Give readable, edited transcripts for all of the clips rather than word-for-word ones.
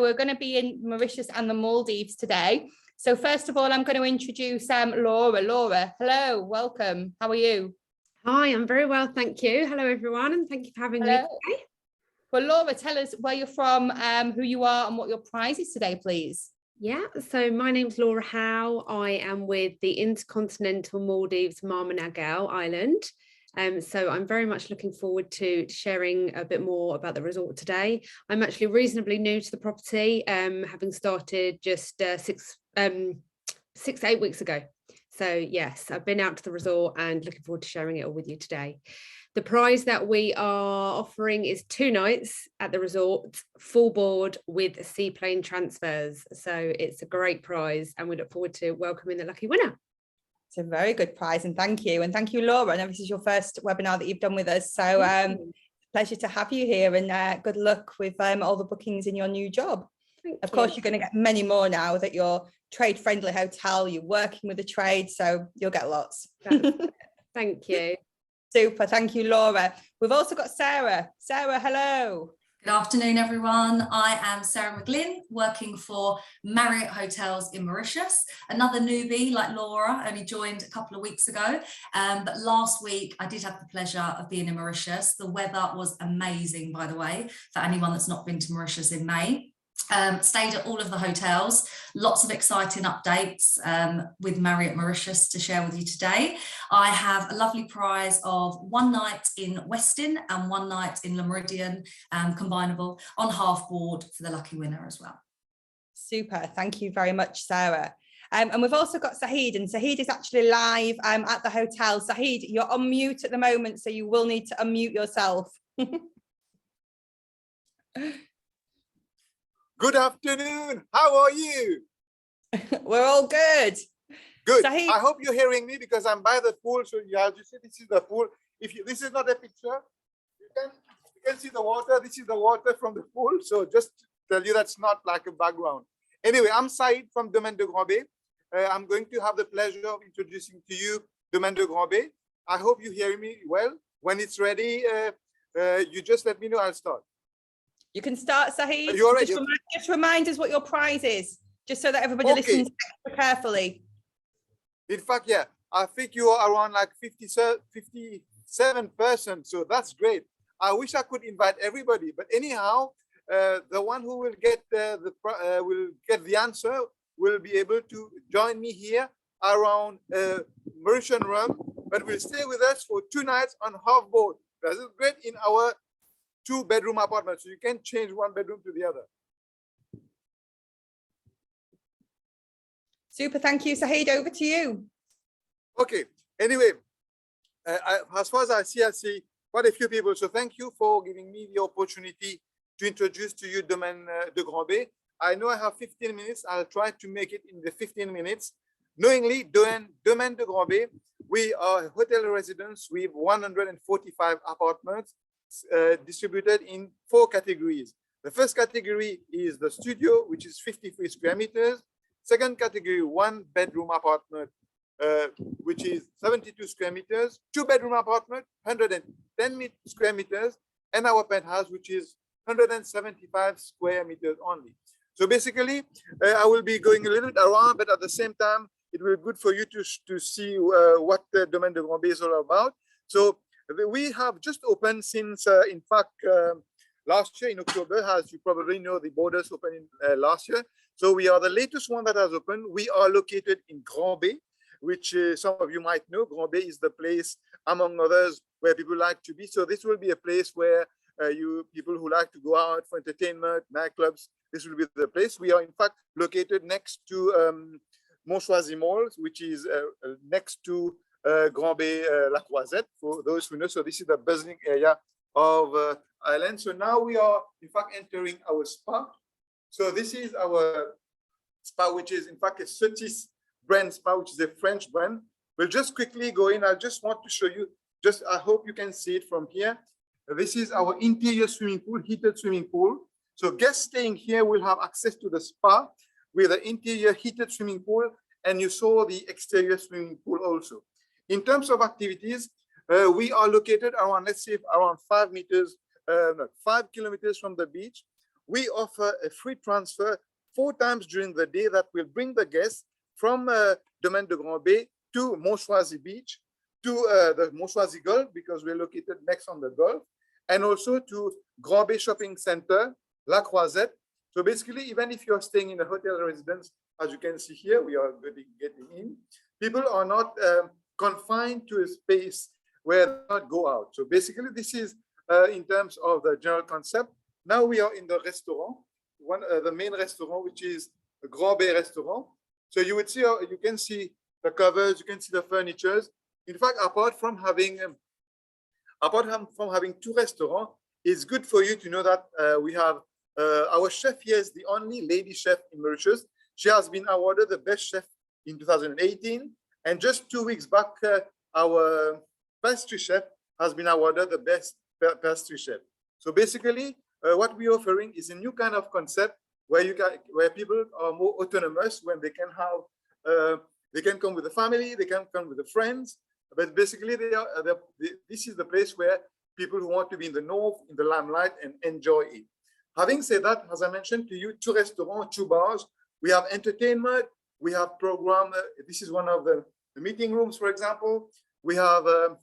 we're going to be in Mauritius and the Maldives today. So first of all, I'm going to introduce Laura. Laura, hello, welcome. How are you? Hi, I'm very well, thank you. Hello, everyone, and thank you for having me today. Well, Laura, tell us where you're from, who you are, and what your prize is today, please. Yeah, so my name's Laura Howe. I am with the Intercontinental Maldives Maamunagau Island. So I'm very much looking forward to sharing a bit more about the resort today. I'm actually reasonably new to the property, having started just 6-8 weeks ago. So yes, I've been out to the resort and looking forward to sharing it all with you today. The prize that we are offering is 2 nights at the resort, full board with seaplane transfers. So it's a great prize and we look forward to welcoming the lucky winner. It's a very good prize and thank you. And thank you, Laura. I know this is your first webinar that you've done with us. So pleasure to have you here and good luck with all the bookings in your new job. Of course, you're going to get many more now that you're trade-friendly hotel, you're working with the trade, so you'll get lots. Thank you. Super, thank you, Laura. We've also got Sarah. Sarah, hello. Good afternoon, everyone. I am Sarah McGlynn, working for Marriott Hotels in Mauritius. Another newbie like Laura, only joined a couple of weeks ago. But last week, I did have the pleasure of being in Mauritius. The weather was amazing, by the way, for anyone that's not been to Mauritius in May. Stayed at all of the hotels, lots of exciting updates with Marriott Mauritius to share with you today. I have a lovely prize of 1 night in Westin and 1 night in Le Meridien, combinable on half board for the lucky winner as well. Super, thank you very much, Sarah. And we've also got Sahid, and Sahid is actually live at the hotel. Sahid, you're on mute at the moment, so you will need to unmute yourself. Good afternoon. How are you? We're all good. Good. Sahid. I hope you're hearing me because I'm by the pool. So you have to see this is the pool. This is not a picture, you can see the water. This is the water from the pool. So just to tell you that's not like a background. Anyway, I'm Said from Domaine de Baie. I'm going to have the pleasure of introducing to you Domaine de Baie. I hope you hear me well. When it's ready, you just let me know. I'll start. You can start, Sahid. You already? Just remind us what your prize is, just so that everybody listens carefully. In fact, yeah, I think you are around like 57%, so that's great. I wish I could invite everybody, but anyhow, the one who will get the answer will be able to join me here around Mauritian rum, but will stay with us for 2 nights on half board. That is great in our 2-bedroom apartment, so you can change 1 bedroom to the other. Super, thank you, Sahid. Over to you. Okay. Anyway, as far as I see quite a few people. So thank you for giving me the opportunity to introduce to you Domaine de Baie. I know I have 15 minutes. I'll try to make it in the 15 minutes. Knowingly, Domaine de Baie, we are hotel residents with 145 apartments. Distributed in 4 categories. The first category is the studio, which is 53 square meters. Second category, 1-bedroom apartment, which is 72 square meters. 2-bedroom apartment, 110 square meters, and our penthouse, which is 175 square meters only. So basically, I will be going a little bit around, but at the same time, it will be good for you to see what the Domaine de Baie is all about. So we have just opened since, in fact, last year in October, as you probably know, the borders opened in last year. So we are the latest one that has opened. We are located in Baie, which some of you might know. Baie is the place, among others, where people like to be. So this will be a place where people who like to go out for entertainment, nightclubs, this will be the place. We are, in fact, located next to Montchoisy Mall, which is next to Baie La Croisette, for those who know. So this is the bustling area of Ireland. So now we are, in fact, entering our spa. So this is our spa, which is, in fact, a Sotis brand spa, which is a French brand. We'll just quickly go in. I just want to show you, I hope you can see it from here. This is our interior swimming pool, heated swimming pool. So guests staying here will have access to the spa with the interior heated swimming pool, and you saw the exterior swimming pool also. In terms of activities, we are located around, let's say, around 5 kilometers from the beach. we offer a free transfer 4 times during the day that will bring the guests from Domaine de Baie to Montchoisy Beach, to the Montchoisy Gulf, because we're located next on the Gulf, and also to Baie Shopping Center, La Croisette. So basically, even if you're staying in a hotel residence, as you can see here, we are getting in, people are not confined to a space where they cannot go out. So basically, this is in terms of the general concept. Now we are in the restaurant, the main restaurant, which is the Baie restaurant. So you would see, you can see the covers, you can see the furnitures. In fact, apart from having 2 restaurants, it's good for you to know that we have our chef here is the only lady chef in Mauritius. She has been awarded the best chef in 2018, and just 2 weeks back, our pastry chef has been awarded the best pastry chef. So basically, what we're offering is a new kind of concept where people are more autonomous, when they can have they can come with the family, they can come with the friends, but basically this is the place where people who want to be in the north, in the limelight, and enjoy it. Having said that, as I mentioned to you, 2 restaurants, 2 bars, we have entertainment, we have program. This is one of the meeting rooms, for example. We have the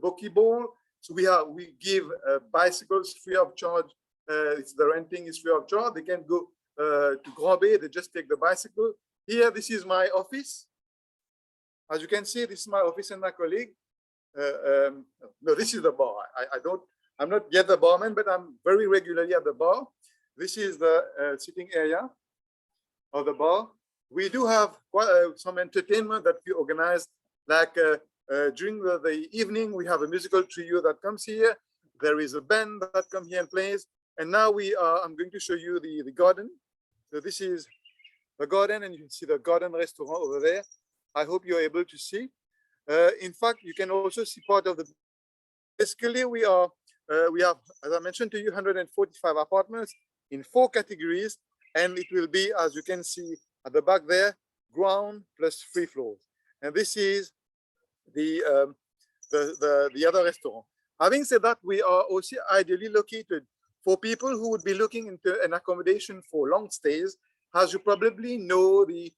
bocce ball. So we give bicycles free of charge. The renting is free of charge. They can go to Baie, they just take the bicycle. Here, this is my office. As you can see, this is my office and my colleague. No, this is the bar. I'm not yet the barman, but I'm very regularly at the bar. This is the sitting area of the bar. We do have some entertainment that we organize, like during the evening, we have a musical trio that comes here. There is a band that comes here and plays. And now I'm going to show you the garden. So this is the garden, and you can see the garden restaurant over there. I hope you're able to see. In fact, you can also see part of the. Basically, we have, as I mentioned to you, 145 apartments in 4 categories, and it will be, as you can see at the back there, ground plus 3 floors. And this is the other restaurant. Having said that, we are also ideally located for people who would be looking into an accommodation for long stays. As you probably know, the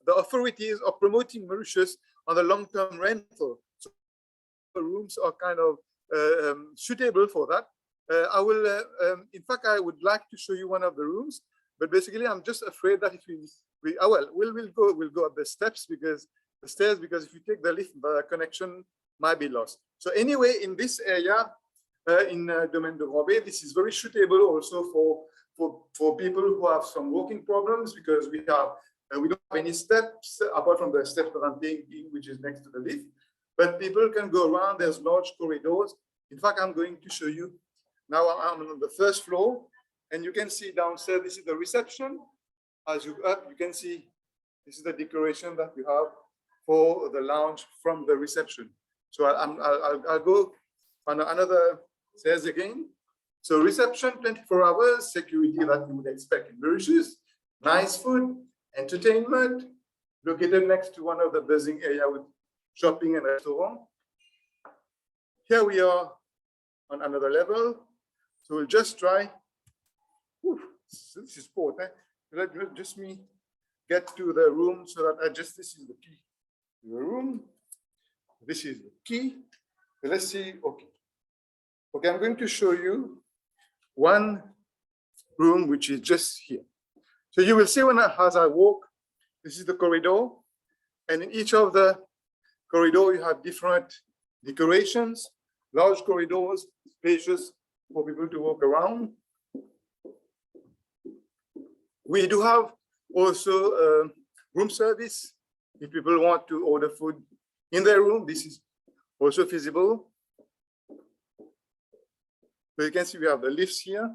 authorities are promoting Mauritius on the long-term rental. So the rooms are kind of suitable for that. In fact, I would like to show you one of the rooms, but basically, I'm just afraid that if we'll go up the steps because if you take the lift, the connection might be lost. So anyway, in this area, in Domaine de Baie, this is very suitable also for people who have some walking problems, because we don't have any steps apart from the steps that I'm taking, which is next to the lift. But people can go around. There's large corridors. In fact, I'm going to show you. Now I'm on the 1st floor, and you can see downstairs, this is the reception. As you go up, you can see this is the decoration that we have for the lounge from the reception. So I'll go on another stairs again. So reception, 24 hours, security that you would expect in Mauritius, nice food, entertainment, located next to one of the buzzing area with shopping and restaurant. Here we are on another level. So we'll just try. This is sport. Let just me get to the room so that this is the key. The room. This is the key. So let's see. Okay, I'm going to show you one room which is just here. So you will see as I walk, this is the corridor, and in each of the corridor you have different decorations, large corridors, spacious for people to walk around. We do have also room service. If people want to order food in their room, this is also feasible. So you can see we have the lifts here.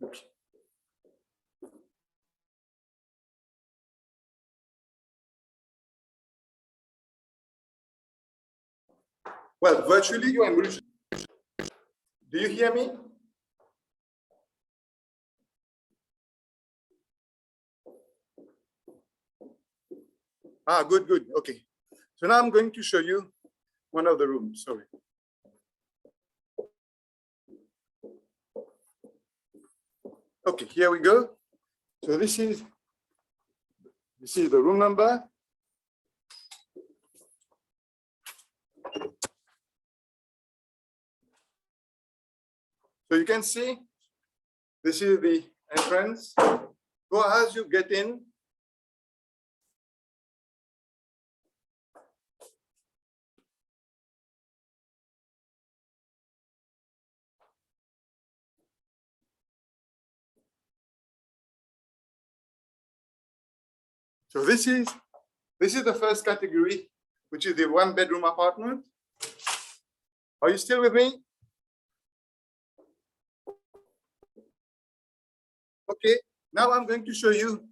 Oops. Well, virtually you are in Mauritius. Do you hear me? Ah, good. Okay. So now I'm going to show you one of the rooms. Sorry. Okay, here we go. So this is the room number. So you can see, this is the entrance. So as you get in, so this is the first category, which is the 1-bedroom apartment. Are you still with me? Okay, now I'm going to show you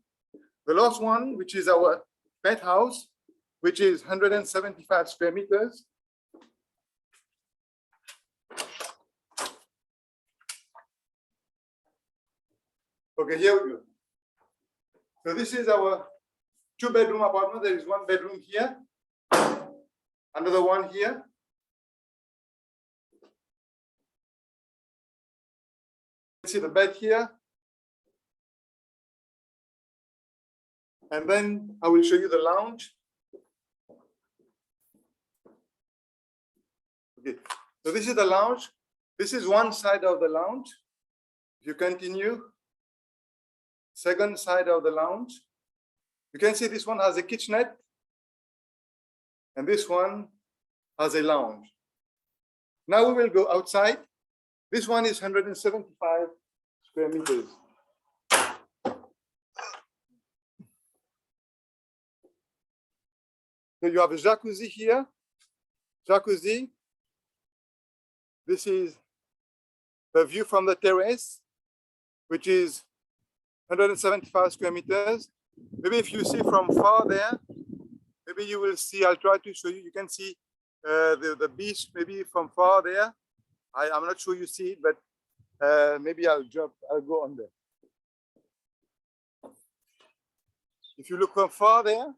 the last one, which is our penthouse, which is 175 square meters. Okay, here we go. So this is our 2-bedroom apartment. There is 1 bedroom here, another one here. You see the bed here. And then I will show you the lounge. Okay, so this is the lounge. This is one side of the lounge. If you continue, second side of the lounge. You can see this one has a kitchenette, and this one has a lounge. Now we will go outside. This one is 175 square meters. So you have a jacuzzi here. Jacuzzi. This is the view from the terrace, which is 175 square meters. Maybe if you see from far there, maybe you will see, I'll try to show you, you can see the beach maybe from far there. I'm not sure you see it, but maybe I'll go on there. If you look from far there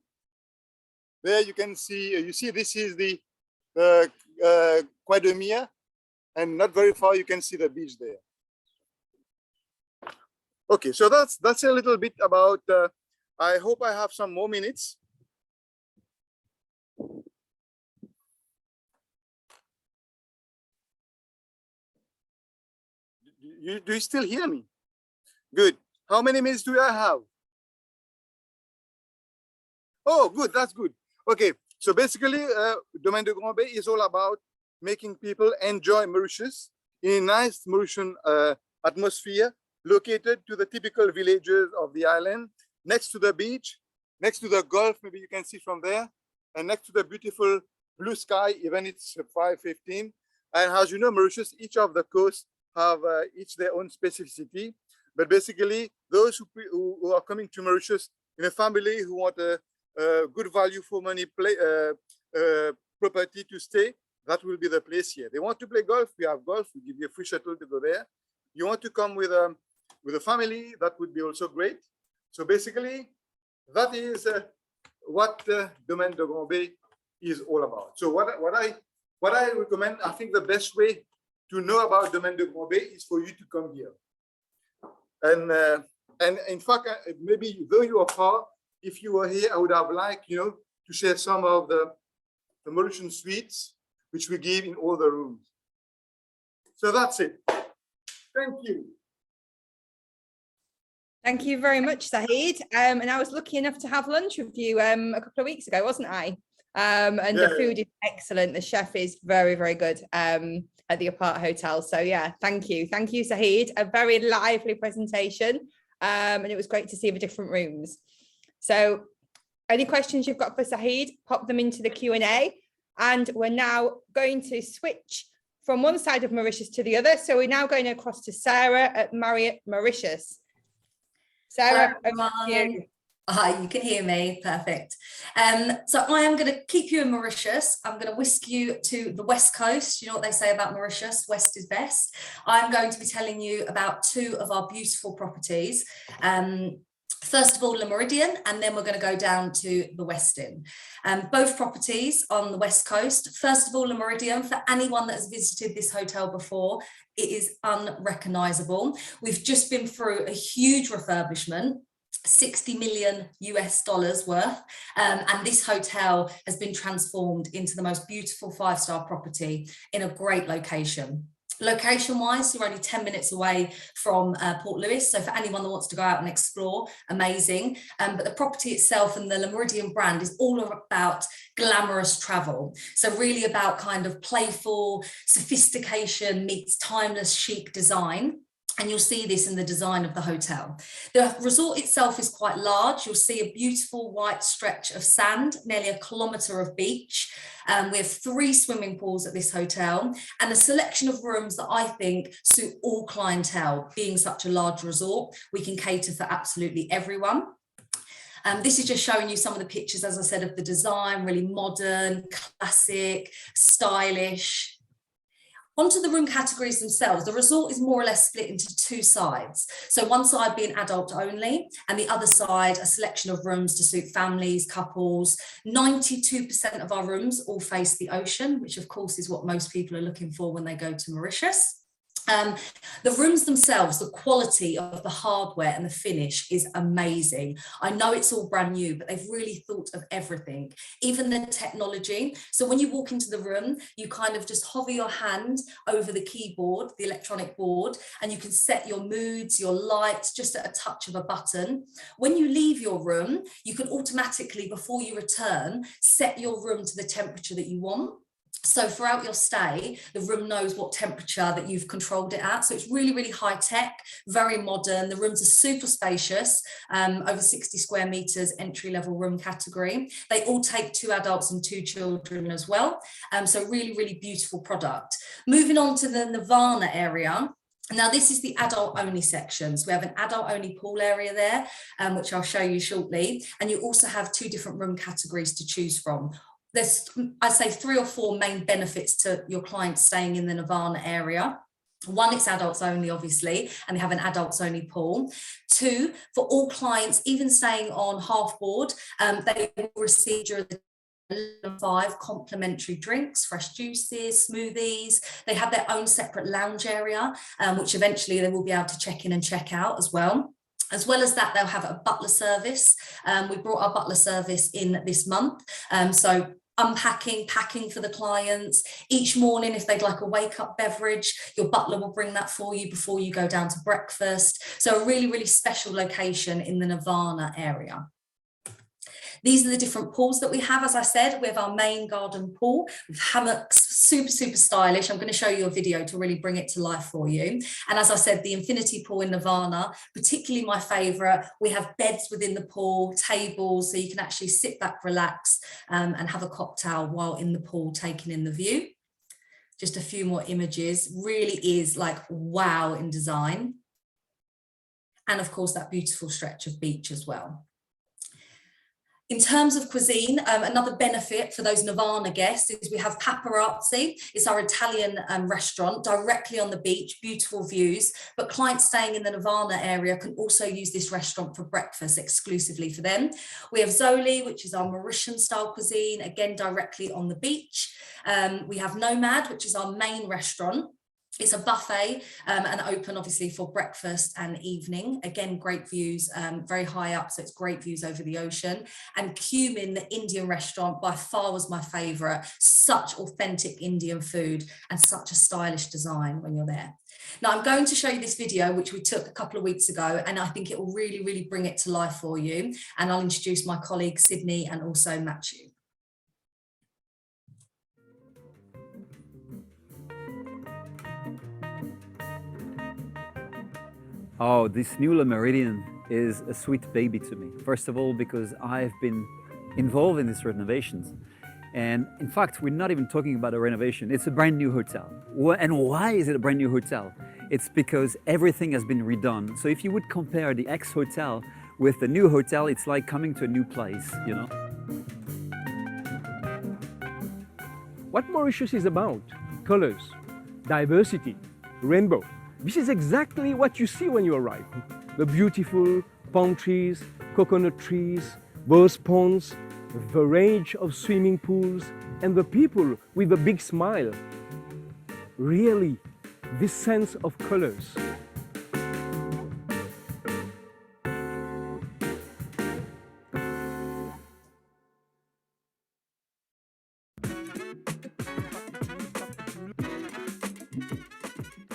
you can see, you see this is the Quai de Mire, and not very far you can see the beach there. Okay, so that's a little bit about, I hope I have some more minutes. Do you still hear me? Good. How many minutes do I have? Oh, good, that's good. Okay, so basically, Domaine de Grand Baie is all about making people enjoy Mauritius in a nice Mauritian atmosphere, located to the typical villages of the island, next to the beach, next to the Gulf, maybe you can see from there, and next to the beautiful blue sky, even it's 5:15. And as you know, Mauritius, each of the coasts have each their own specificity. But basically, those who are coming to Mauritius in a family who want a good value for money property to stay, that will be the place here. They want to play golf, we have golf, we give you a free shuttle to go there. You want to come with a family, that would be also great. So basically, that is what Domaine de Grand Baie is all about. So what I recommend, I think the best way to know about Domaine de Grand Baie is for you to come here. And in fact, maybe though you are far, if you were here, I would have liked, to share some of the Mauritian sweets, which we give in all the rooms. So that's it. Thank you. Thank you very much, Zahid. And I was lucky enough to have lunch with you a couple of weeks ago, wasn't I? And the food is excellent. The chef is very, very good at the Apart Hotel. So yeah, thank you. Thank you, Zahid. A very lively presentation. And it was great to see the different rooms. So any questions you've got for Zahid, pop them into the Q&A. And we're now going to switch from one side of Mauritius to the other. So we're now going across to Sarah at Meridien Mauritius. Sarah, over to you. Hi, you can hear me, perfect. So I am going to keep you in Mauritius. I'm going to whisk you to the West Coast. You know what they say about Mauritius, West is best. I'm going to be telling you about two of our beautiful properties. First of all, the Meridien, and then we're going to go down to the Westin. Both properties on the West Coast. First of all, the Meridien, for anyone that has visited this hotel before, it is unrecognisable. We've just been through a huge refurbishment, $60 million worth, and this hotel has been transformed into the most beautiful 5-star property in a great location. Location wise, you're only 10 minutes away from Port Louis, so for anyone that wants to go out and explore, amazing. But the property itself and the Le Meridien brand is all about glamorous travel, so really about kind of playful sophistication meets timeless chic design. And you'll see this in the design of the hotel. The resort itself is quite large. You'll see a beautiful white stretch of sand, nearly 1 kilometre of beach. We have 3 swimming pools at this hotel and a selection of rooms that I think suit all clientele. Being such a large resort, we can cater for absolutely everyone. This is just showing you some of the pictures, as I said, of the design, really modern, classic, stylish. Onto the room categories themselves, the resort is more or less split into 2 sides. So one side being adult only, and the other side, a selection of rooms to suit families, couples. 92% of our rooms all face the ocean, which of course is what most people are looking for when they go to Mauritius. The rooms themselves, the quality of the hardware and the finish is amazing. I know it's all brand new, but they've really thought of everything, even the technology. So when you walk into the room, you kind of just hover your hand over the keyboard, the electronic board, and you can set your moods, your lights, just at a touch of a button. When you leave your room, you can automatically, before you return, set your room to the temperature that you want. So throughout your stay, the room knows what temperature that you've controlled it at. So it's really, really high tech, very modern. The rooms are super spacious, over 60 square meters, entry level room category. They all take 2 adults and 2 children as well. So really, really beautiful product. Moving on to the Nirvana area. Now, this is the adult only section. So we have an adult only pool area there, which I'll show you shortly. And you also have 2 different room categories to choose from. There's, I'd say, 3 or 4 main benefits to your clients staying in the Nirvana area. 1, it's adults only, obviously, and they have an adults only pool. 2, for all clients, even staying on half board, they will receive during the 5 complimentary drinks, fresh juices, smoothies. They have their own separate lounge area, which eventually they will be able to check in and check out as well. As well as that, they'll have a butler service. We brought our butler service in this month. So unpacking, packing for the clients. Each morning, if they'd like a wake-up beverage, your butler will bring that for you before you go down to breakfast. So a really, really special location in the Nirvana area. These are the different pools that we have. As I said, we have our main garden pool with hammocks, super, super stylish. I'm going to show you a video to really bring it to life for you. And as I said, the infinity pool in Nirvana, particularly my favorite. We have beds within the pool, tables, so you can actually sit back, relax, and have a cocktail while in the pool, taking in the view. Just a few more images. Really is like wow in design. And of course, that beautiful stretch of beach as well. In terms of cuisine, another benefit for those Nirvana guests is we have Paparazzi. It's our Italian restaurant directly on the beach, beautiful views, but clients staying in the Nirvana area can also use this restaurant for breakfast exclusively for them. We have Zoli, which is our Mauritian style cuisine, again, directly on the beach. We have Nomad, which is our main restaurant. It's a buffet and open obviously for breakfast and evening. Again, great views, very high up, so it's great views over the ocean. And Cumin, the Indian restaurant, by far was my favorite. Such authentic Indian food and such a stylish design when you're there. Now I'm going to show you this video, which we took a couple of weeks ago, and I think it will really, really bring it to life for you. And I'll introduce my colleagues, Sydney and also Matthew. Oh, this new Le Meridien is a sweet baby to me. First of all, because I've been involved in these renovations. And in fact, we're not even talking about a renovation. It's a brand new hotel. And why is it a brand new hotel? It's because everything has been redone. So if you would compare the ex-hotel with the new hotel, it's like coming to a new place, you know? What Mauritius is about, colors, diversity, rainbow. This is exactly what you see when you arrive. The beautiful palm trees, coconut trees, rose ponds, the range of swimming pools, and the people with a big smile. Really, this sense of colors.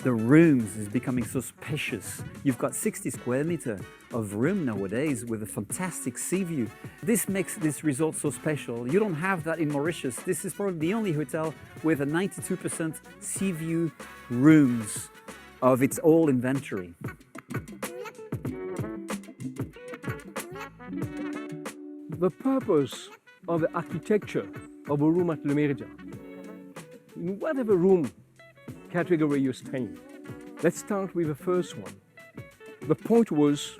The rooms is becoming so spacious. You've got 60 square meters of room nowadays with a fantastic sea view. This makes this resort so special. You don't have that in Mauritius. This is probably the only hotel with a 92% sea view rooms of its whole inventory. The purpose of the architecture of a room at Le Meridien. In whatever room category you're staying. Let's start with the first one. The point was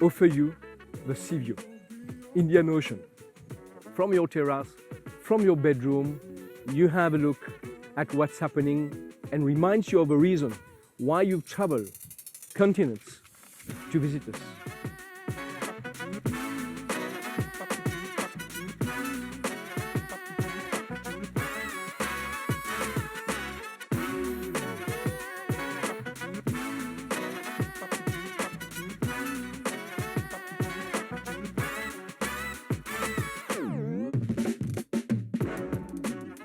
offer you the sea view, Indian Ocean. From your terrace, from your bedroom, you have a look at what's happening and reminds you of a reason why you've traveled continents to visit us.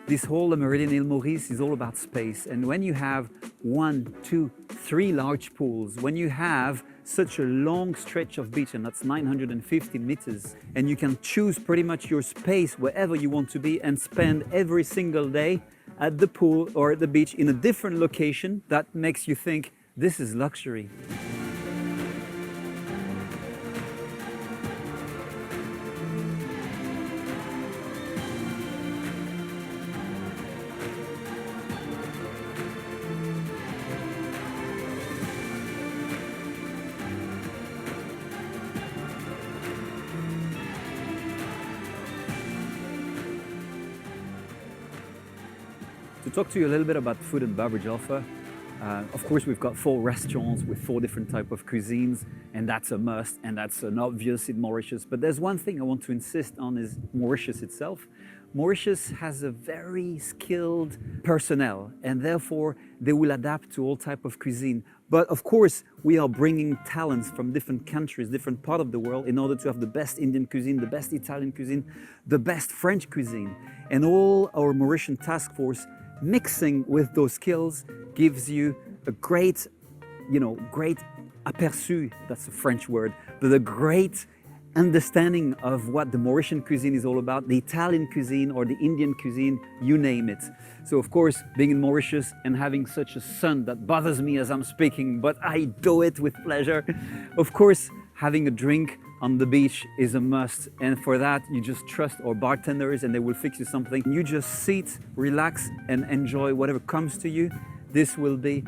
This whole Meridien Mauritius is all about space, and when you have 1, 2, 3 large pools, when you have such a long stretch of beach, and that's 950 meters, and you can choose pretty much your space wherever you want to be and spend every single day at the pool or at the beach in a different location, that makes you think this is luxury. To talk to you a little bit about food and beverage offer, of course we've got 4 restaurants with 4 different types of cuisines, and that's a must and that's an obvious in Mauritius. But there's one thing I want to insist on is Mauritius itself. Mauritius has a very skilled personnel, and therefore they will adapt to all type of cuisine. But of course, we are bringing talents from different countries, different parts of the world, in order to have the best Indian cuisine, the best Italian cuisine, the best French cuisine. And all our Mauritian task force mixing with those skills gives you a great, great aperçu, that's a French word, but a great understanding of what the Mauritian cuisine is all about, the Italian cuisine or the Indian cuisine, you name it. So of course, being in Mauritius and having such a sun that bothers me as I'm speaking, but I do it with pleasure. Of course, having a drink on the beach is a must, and for that you just trust our bartenders and they will fix you something. You just sit, relax and enjoy whatever comes to you. This will be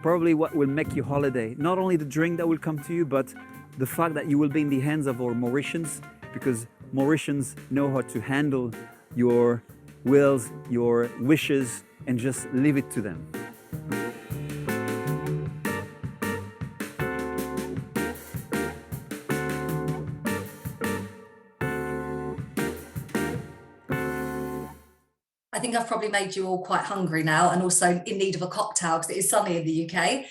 probably what will make you holiday. Not only the drink that will come to you, but the fact that you will be in the hands of our Mauritians, because Mauritians know how to handle your wills, your wishes, and just leave it to them. I think I've probably made you all quite hungry now and also in need of a cocktail because it is sunny in the UK.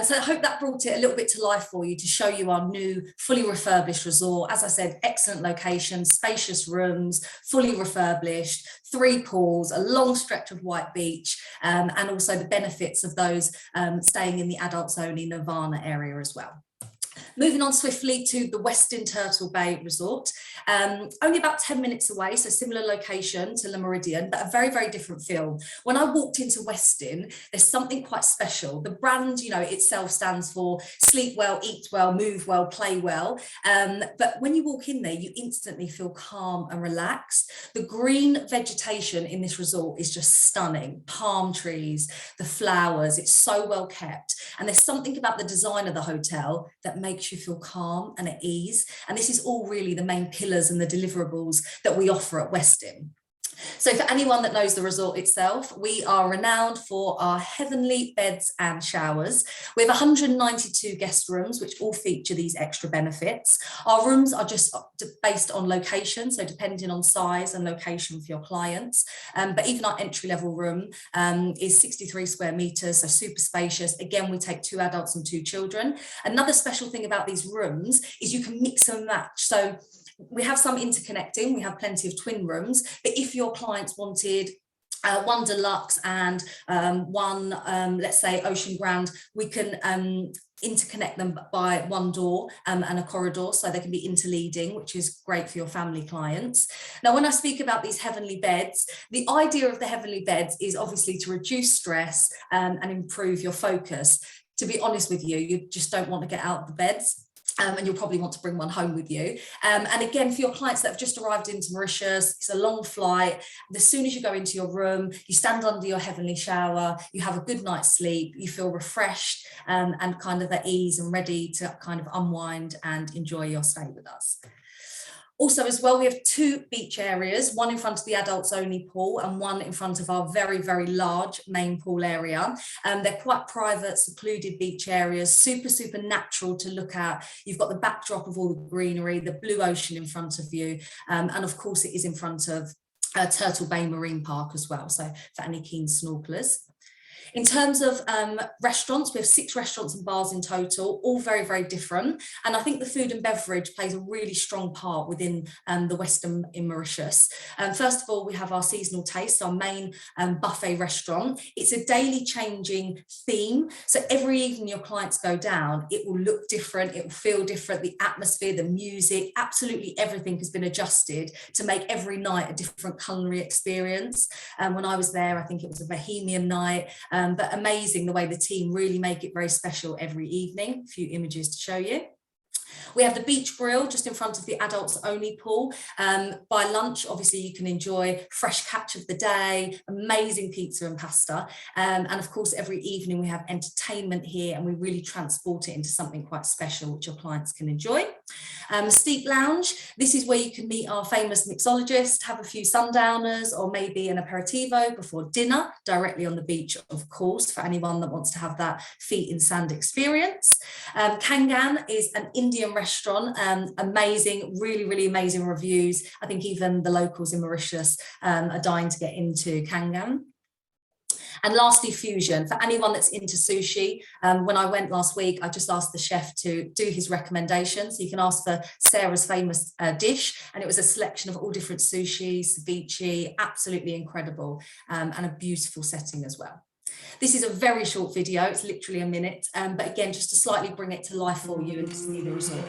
So I hope that brought it a little bit to life for you to show you our new fully refurbished resort. As I said, excellent location, spacious rooms, fully refurbished, 3 pools, a long stretch of white beach, and also the benefits of those staying in the adults only Nirvana area as well. Moving on swiftly to the Westin Turtle Bay Resort, only about 10 minutes away, so similar location to Le Meridien, but a very, very different feel. When I walked into Westin, there's something quite special. The brand, itself stands for sleep well, eat well, move well, play well. But when you walk in there, you instantly feel calm and relaxed. The green vegetation in this resort is just stunning. Palm trees, the flowers, it's so well kept. And there's something about the design of the hotel that makes you feel calm and at ease. And this is all really the main pillars and the deliverables that we offer at Westin. So for anyone that knows the resort itself, we are renowned for our heavenly beds and showers. We have 192 guest rooms, which all feature these extra benefits. Our rooms are just based on location, so depending on size and location for your clients. But even our entry-level room is 63 square meters, so super spacious. Again, we take 2 adults and 2 children. Another special thing about these rooms is you can mix and match. So we have some interconnecting, we have plenty of twin rooms, but if your clients wanted one deluxe and one, let's say, ocean grand, we can interconnect them by one door and a corridor, so they can be interleading, which is great for your family clients. Now, when I speak about these heavenly beds, the idea of the heavenly beds is obviously to reduce stress and improve your focus. To be honest with you, you just don't want to get out of the beds. And you'll probably want to bring one home with you. And again, for your clients that have just arrived into Mauritius, it's a long flight. As soon as you go into your room, you stand under your heavenly shower, you have a good night's sleep, you feel refreshed and kind of at ease and ready to kind of unwind and enjoy your stay with us. Also as well, we have 2 beach areas, one in front of the adults only pool and one in front of our very, very large main pool area. They're quite private, secluded beach areas, super, super natural to look at. You've got the backdrop of all the greenery, the blue ocean in front of you. And of course it is in front of Turtle Bay Marine Park as well. So for any keen snorkelers. In terms of restaurants, we have 6 restaurants and bars in total, all very, very different. And I think the food and beverage plays a really strong part within the Westin in Mauritius. First of all, we have our seasonal taste, our main buffet restaurant. It's a daily changing theme. So every evening your clients go down, it will look different, it will feel different, the atmosphere, the music, absolutely everything has been adjusted to make every night a different culinary experience. When I was there, I think it was a bohemian night. But amazing the way the team really make it very special every evening. A few images to show you. We have the beach grill just in front of the adults only pool. By lunch, obviously you can enjoy fresh catch of the day, amazing pizza and pasta. And of course, every evening we have entertainment here and we really transport it into something quite special, which your clients can enjoy. Steep Lounge, this is where you can meet our famous mixologist, have a few sundowners or maybe an aperitivo before dinner, directly on the beach, of course, for anyone that wants to have that feet in sand experience. Kangan is an Indian restaurant, amazing, really, really amazing reviews. I think even the locals in Mauritius are dying to get into Kangan. And lastly, fusion. For anyone that's into sushi, when I went last week, I just asked the chef to do his recommendations. So you can ask for Sarah's famous dish, and it was a selection of all different sushi, ceviche, absolutely incredible, and a beautiful setting as well. This is a very short video, it's literally a minute, but again, just to slightly bring it to life for you and to see the resort.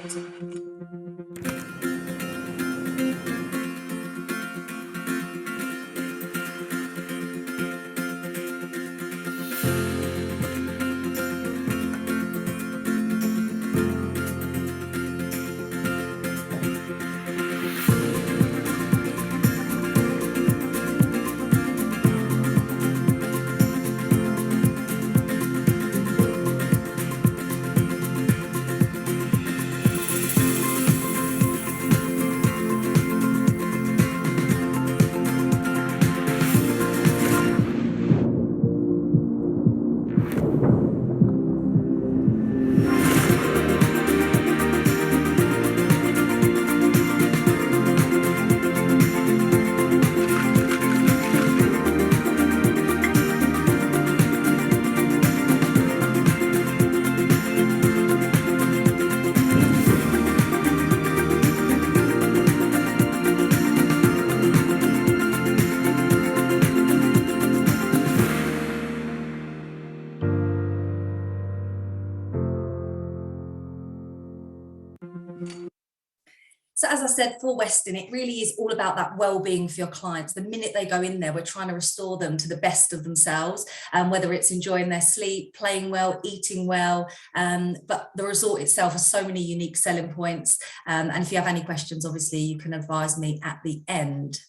So as I said, for Westin, it really is all about that well-being for your clients. The minute they go in there, we're trying to restore them to the best of themselves, whether it's enjoying their sleep, playing well, eating well. But the resort itself has so many unique selling points. And if you have any questions, obviously, you can advise me at the end.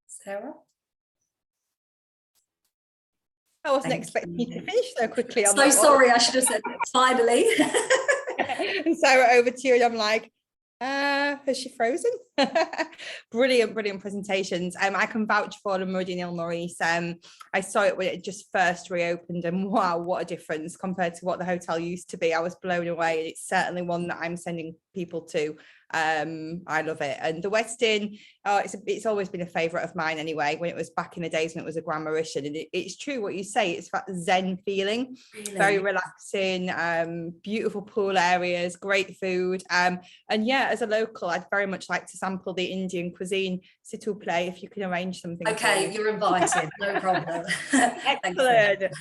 Sarah? I wasn't expecting you to finish so quickly. So sorry, I should have said finally. And Sarah, over to you. And I'm like, has she frozen? Brilliant presentations. I can vouch for the Meridien Mauritius. I saw it when it just first reopened, and wow, what a difference compared to what the hotel used to be. I was blown away. It's certainly one that I'm sending people to. I love it. And the Westin, it's always been a favorite of mine anyway, when it was back in the days when it was a Grand Mauritian. And it's true what you say, it's that zen feeling, really? Very relaxing, beautiful pool areas, great food. And yeah, as a local, I'd very much like to sample the Indian cuisine. S'il vous plaît, if you can arrange something. Okay, you're invited, no problem. Excellent.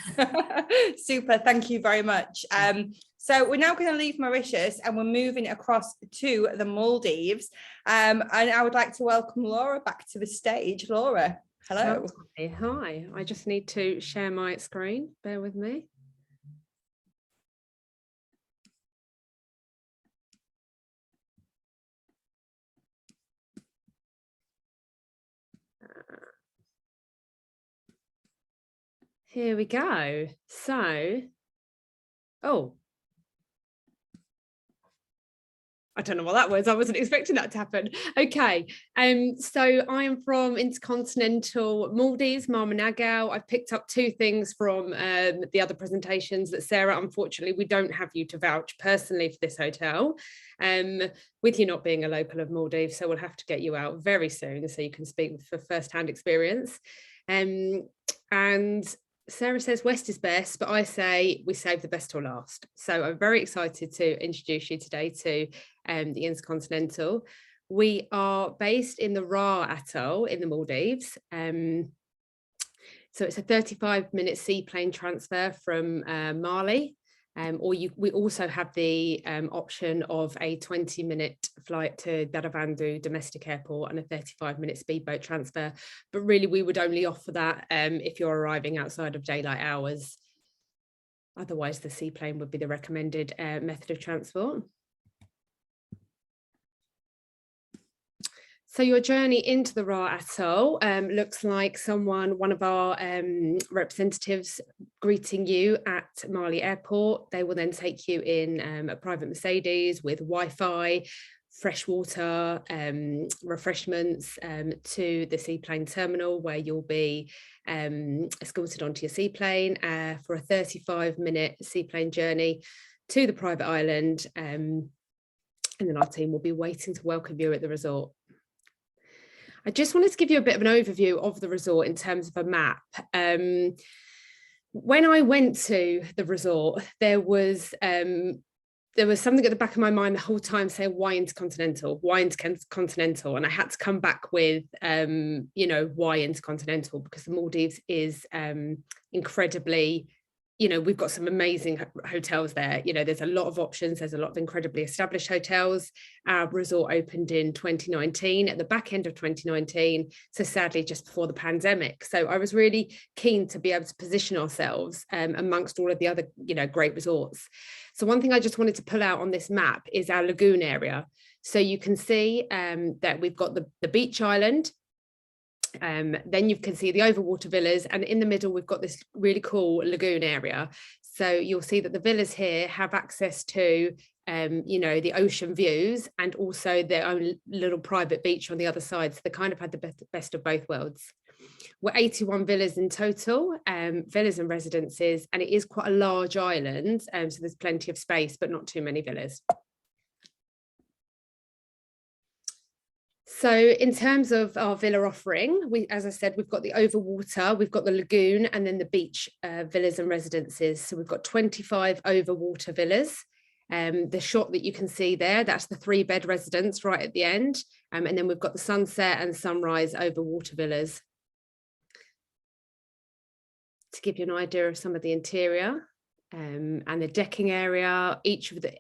Super, thank you very much. So we're now going to leave Mauritius and we're moving across to the Maldives. And I would like to welcome Laura back to the stage. Laura, hello. Hi, I just need to share my screen. Bear with me. Here we go. So, I don't know what that was. I wasn't expecting that to happen. Okay, so I am from Intercontinental Maldives, Maamunagau. I've picked up two things from the other presentations that Sarah, unfortunately, we don't have you to vouch personally for this hotel, with you not being a local of Maldives, so we'll have to get you out very soon so you can speak for first-hand experience. And Sarah says West is best, but I say we save the best till last. So I'm very excited to introduce you today to the Intercontinental. We are based in the Ra Atoll in the Maldives. So it's a 35-minute seaplane transfer from Mali. We also have the option of a 20-minute flight to Baravandu domestic airport and a 35-minute speedboat transfer. But really, we would only offer that if you're arriving outside of daylight hours. Otherwise, the seaplane would be the recommended method of transport. So your journey into the Ra Atoll looks like one of our representatives greeting you at Mali Airport. They will then take you in a private Mercedes with Wi-Fi, fresh water, refreshments to the seaplane terminal, where you'll be escorted onto your seaplane for a 35-minute seaplane journey to the private island. And then our team will be waiting to welcome you at the resort. I just wanted to give you a bit of an overview of the resort in terms of a map. When I went to the resort, there was something at the back of my mind the whole time saying, why Intercontinental? Why Intercontinental? And I had to come back with, why Intercontinental? Because the Maldives is incredibly, we've got some amazing hotels there. There's a lot of options. There's a lot of incredibly established hotels. Our resort opened in 2019, at the back end of 2019. So sadly, just before the pandemic. So I was really keen to be able to position ourselves amongst all of the other, great resorts. So one thing I just wanted to pull out on this map is our lagoon area. So you can see that we've got the beach island. Then you can see the overwater villas, and in the middle we've got this really cool lagoon area. So you'll see that the villas here have access to the ocean views and also their own little private beach on the other side. So they kind of had the best of both worlds. We're 81 villas in total, villas and residences, and it is quite a large island, so there's plenty of space but not too many villas. So in terms of our villa offering, as I said, we've got the overwater, we've got the lagoon, and then the beach villas and residences. So we've got 25 overwater villas. The shot that you can see there, that's the 3-bed residence right at the end. And then we've got the sunset and sunrise overwater villas. To give you an idea of some of the interior and the decking area,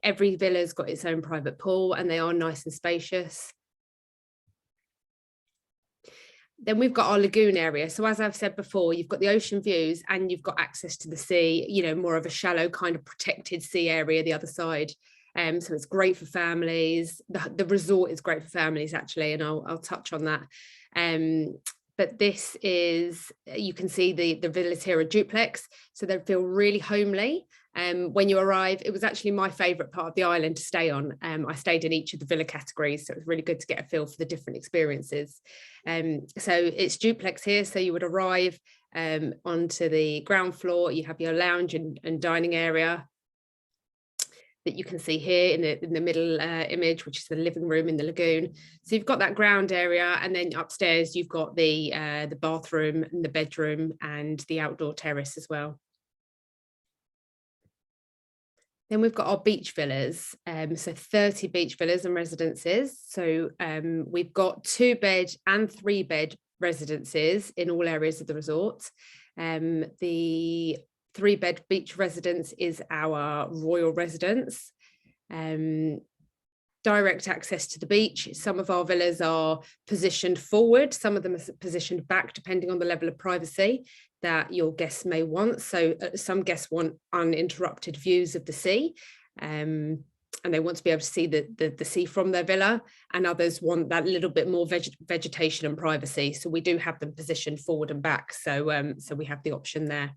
every villa's got its own private pool, and they are nice and spacious. Then we've got our lagoon area. So as I've said before, you've got the ocean views and you've got access to the sea, more of a shallow kind of protected sea area the other side. So it's great for families. The resort is great for families, actually, and I'll touch on that. But this is, you can see the villas here are duplex, so they feel really homely. When you arrive, it was actually my favourite part of the island to stay on. I stayed in each of the villa categories, so it was really good to get a feel for the different experiences. So it's duplex here, so you would arrive onto the ground floor. You have your lounge and dining area that you can see here in the middle image, which is the living room in the lagoon. So you've got that ground area, and then upstairs you've got the bathroom and the bedroom and the outdoor terrace as well. Then we've got our beach villas, so 30 beach villas and residences. So we've got 2-bed and 3-bed residences in all areas of the resort. The 3-bed beach residence is our royal residence. Direct access to the beach. Some of our villas are positioned forward, some of them are positioned back, depending on the level of privacy that your guests may want. So some guests want uninterrupted views of the sea, and they want to be able to see the sea from their villa, and others want that little bit more vegetation and privacy. So we do have them positioned forward and back. So we have the option there.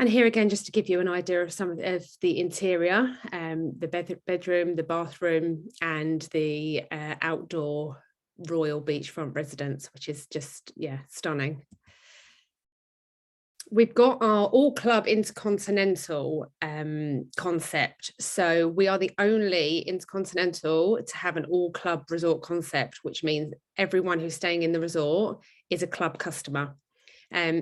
And here again, just to give you an idea of some of the interior, the bedroom, the bathroom, and the outdoor royal beachfront residence, which is just, yeah, stunning. We've got our all club intercontinental concept. So we are the only intercontinental to have an all club resort concept, which means everyone who's staying in the resort is a club customer.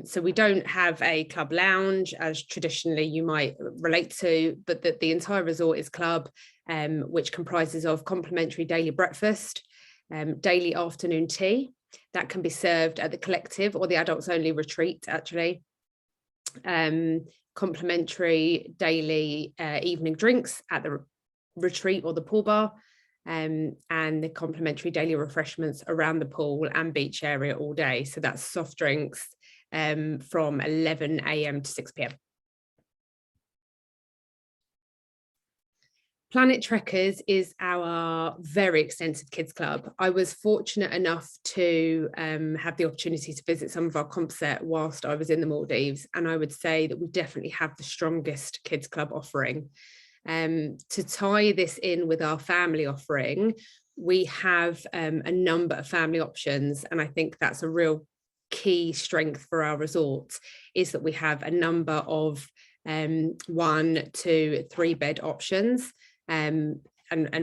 So we don't have a club lounge as traditionally you might relate to, but that the entire resort is club, which comprises of complimentary daily breakfast, daily afternoon tea that can be served at the collective or the adults only retreat, actually. Complimentary daily evening drinks at the retreat or the pool bar, and the complimentary daily refreshments around the pool and beach area all day. So that's soft drinks from 11 a.m. to 6 p.m. Planet Trekkers is our very extensive kids club. I was fortunate enough to have the opportunity to visit some of our comp set whilst I was in the Maldives, and I would say that we definitely have the strongest kids club offering. To tie this in with our family offering, we have a number of family options, and I think that's a real key strength for our resorts, is that we have a number of 1 to 3 bed options and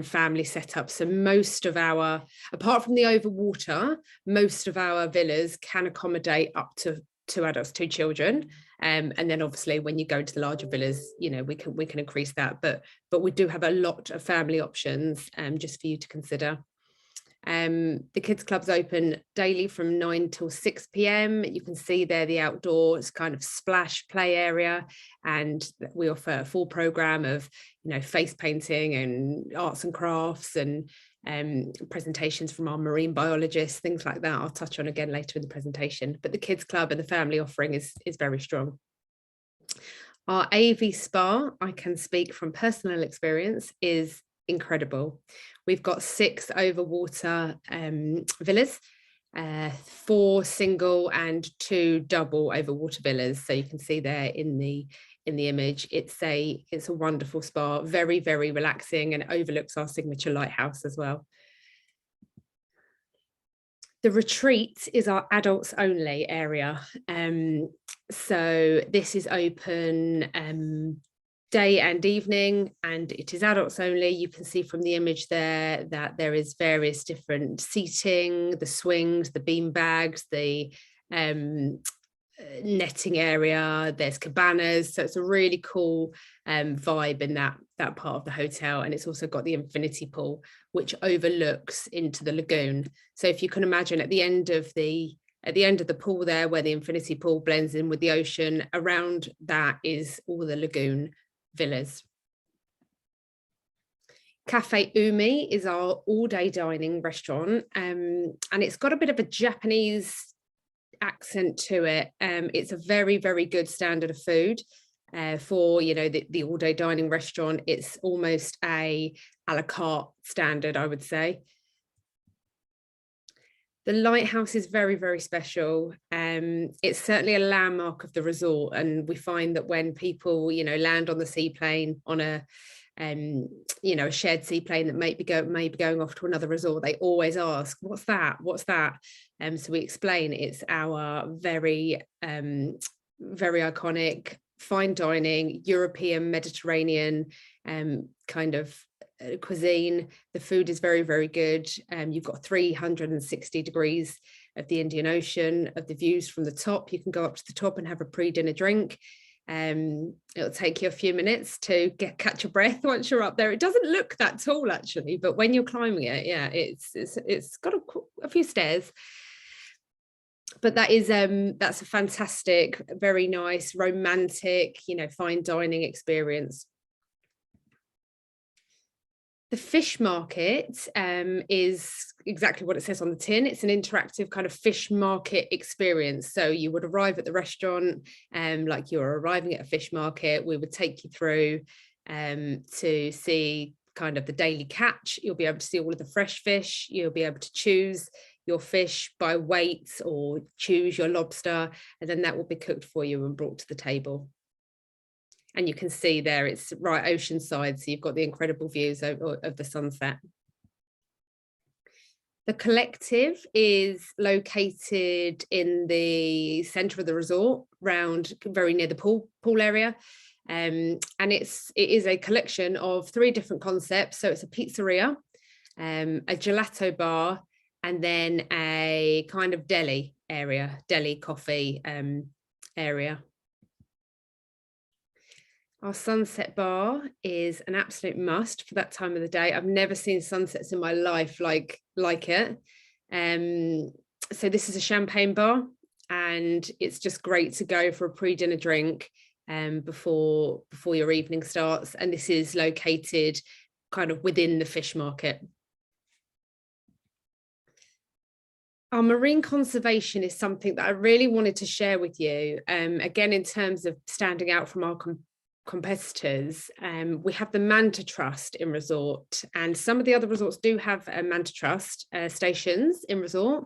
family setups. So most of our, apart from the overwater, most of our villas can accommodate up to 2 adults, 2 children, and then obviously when you go to the larger villas, you know, we can increase that, but we do have a lot of family options just for you to consider. The kids club's open daily from 9 till 6 p.m. You can see there the outdoors kind of splash play area, and we offer a full program of, you know, face painting and arts and crafts and presentations from our marine biologists, things like that. I'll touch on again later in the presentation, but the kids club and the family offering is very strong. Our AV spa, I can speak from personal experience, is incredible. We've got 6 overwater villas, 4 single and 2 double overwater villas. So you can see there in the image, it's a wonderful spa, very, very relaxing, and it overlooks our signature lighthouse as well. The retreat is our adults only area. So this is open day and evening, and it is adults only. You can see from the image there that there is various different seating, the swings, the bean bags, the netting area, there's cabanas. So it's a really cool vibe in that part of the hotel. And it's also got the infinity pool, which overlooks into the lagoon. So if you can imagine at the end of the pool there, where the infinity pool blends in with the ocean, around that is all the lagoon villas. Cafe Umi is our all-day dining restaurant, and it's got a bit of a Japanese accent to it. It's a very, very good standard of food for, you know, the all-day dining restaurant. It's almost a la carte standard, I would say. The lighthouse is very, very special. It's certainly a landmark of the resort, and we find that when people, land on the seaplane on a a shared seaplane that may be going off to another resort, they always ask, what's that? So we explain it's our very very iconic fine dining European Mediterranean kind of cuisine. The food is very, very good. You've got 360 degrees of the Indian Ocean, of the views from the top. You can go up to the top and have a pre-dinner drink. It'll take you a few minutes to catch your breath once you're up there. It doesn't look that tall actually, but when you're climbing it, yeah, it's got a few stairs. But that's a fantastic, very nice, romantic, fine dining experience. The fish market is exactly what it says on the tin. It's an interactive kind of fish market experience. So you would arrive at the restaurant like you're arriving at a fish market. We would take you through to see kind of the daily catch. You'll be able to see all of the fresh fish. You'll be able to choose your fish by weight or choose your lobster, and then that will be cooked for you and brought to the table. And you can see there, it's right oceanside, so you've got the incredible views of the sunset. The Collective is located in the centre of the resort, very near the pool area. And it is a collection of 3 different concepts. So it's a pizzeria, a gelato bar, and then a kind of deli coffee area. Our sunset bar is an absolute must for that time of the day. I've never seen sunsets in my life like it. So this is a champagne bar, and it's just great to go for a pre-dinner drink before your evening starts. And this is located kind of within the fish market. Our marine conservation is something that I really wanted to share with you. Again, in terms of standing out from our competitors, we have the Manta Trust in resort, and some of the other resorts do have Manta Trust stations in resort,